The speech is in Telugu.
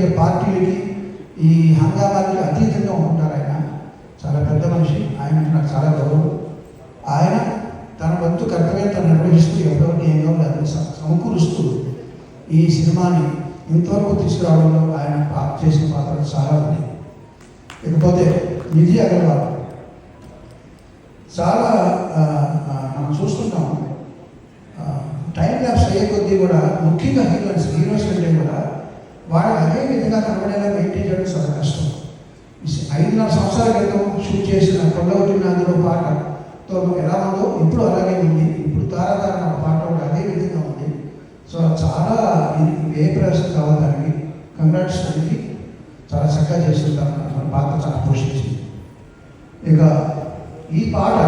రాజకీయ పార్టీలకి ఈ హంగామాలకి అతీతంగా ఉంటుంటారు. ఆయన చాలా పెద్ద మనిషి, ఆయన నాకు చాలా గౌరవం. ఆయన తన వంతు కర్తవ్యం తను నిర్వహిస్తూ ఎవరెవరికి ఏం కావాలి సమకూరుస్తూ ఈ సినిమాని ఇంతవరకు తీసుకురావడంలో ఆయన చేసిన పాత్రలు చాలా ఉన్నాయి. ఇకపోతే నిధి అగర్వాల్ చాలా మనం చూస్తున్నాం. టైం ల్యాప్స్ అయ్యే కొద్దీ కూడా ముఖ్యంగా హీరోస్ కంటే కూడా వాళ్ళు అదే విధంగా కనబడేలా మెయింటైన్ చేయడం చాలా కష్టం. 5.5 సంవత్సరాల క్రితం షూట్ చేసిన కొండవటి నాదులో పాటతో ఎలా ఉందో ఇప్పుడు అలాగే ఉంది. ఇప్పుడు తారాతారణ పాట కూడా అదే విధంగా ఉంది. సో చాలా ఏ ప్రవేశం కావాలి దానికి కంగ్రాట్స్ అనేది చాలా చక్కగా చేస్తుంటారు. పాత్ర చాలా పోషించింది. ఇక ఈ పాట